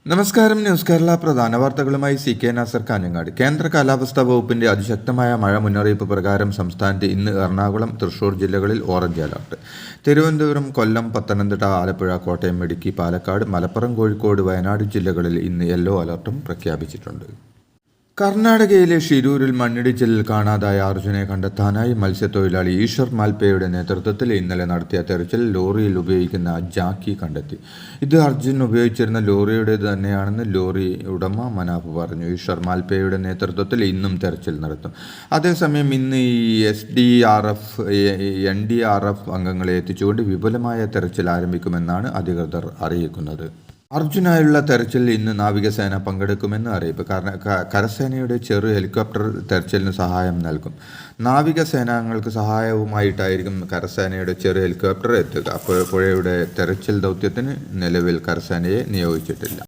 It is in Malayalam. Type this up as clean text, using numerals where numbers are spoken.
നമസ്കാരം. ന്യൂസ് കേരള പ്രധാന വാർത്തകളുമായി CK നാസർ കാഞ്ഞങ്ങാട്. കേന്ദ്ര കാലാവസ്ഥാ വകുപ്പിന്റെ അതിശക്തമായ മഴ മുന്നറിയിപ്പ് പ്രകാരം സംസ്ഥാനത്ത് ഇന്ന് എറണാകുളം, തൃശൂർ ജില്ലകളിൽ ഓറഞ്ച് അലർട്ട്. തിരുവനന്തപുരം, കൊല്ലം, പത്തനംതിട്ട, ആലപ്പുഴ, കോട്ടയം, ഇടുക്കി, പാലക്കാട്, മലപ്പുറം, കോഴിക്കോട്, വയനാട് ജില്ലകളിൽ ഇന്ന് യെല്ലോ അലർട്ടും പ്രഖ്യാപിച്ചിട്ടുണ്ട്. കർണാടകയിലെ ഷിരൂരിൽ മണ്ണിടിച്ചിലിൽ കാണാതായ അർജുനെ കണ്ടെത്താനായി മത്സ്യത്തൊഴിലാളി ഈശ്വർ മാൽപേയുടെ നേതൃത്വത്തിൽ ഇന്നലെ നടത്തിയ തെരച്ചിൽ ലോറിയിൽ ഉപയോഗിക്കുന്ന ജാക്കി കണ്ടെത്തി. ഇത് അർജുൻ ഉപയോഗിച്ചിരുന്ന ലോറിയുടേത് തന്നെയാണെന്ന് ലോറി ഉടമ മനാഫ് പറഞ്ഞു. ഈശ്വർ മാൽപേയുടെ നേതൃത്വത്തിൽ ഇന്നും തെരച്ചിൽ നടത്തും. അതേസമയം ഇന്ന് SDRF, NDRF അംഗങ്ങളെ എത്തിച്ചുകൊണ്ട് വിപുലമായ തെരച്ചിൽ ആരംഭിക്കുമെന്നാണ് അധികൃതർ അറിയിക്കുന്നത്. അർജുനായുള്ള തെരച്ചിലിൽ ഇന്ന് നാവികസേന പങ്കെടുക്കുമെന്ന് അറിയിപ്പ്. കരസേനയുടെ ചെറു ഹെലികോപ്റ്റർ തെരച്ചിലിന് സഹായം നൽകും. നാവികസേനാംഗങ്ങൾക്ക് സഹായവുമായിട്ടായിരിക്കും കരസേനയുടെ ചെറു ഹെലികോപ്റ്റർ എത്തുക. പുഴയുടെ തെരച്ചിൽ ദൗത്യത്തിന് നിലവിൽ കരസേനയെ നിയോഗിച്ചിട്ടില്ല.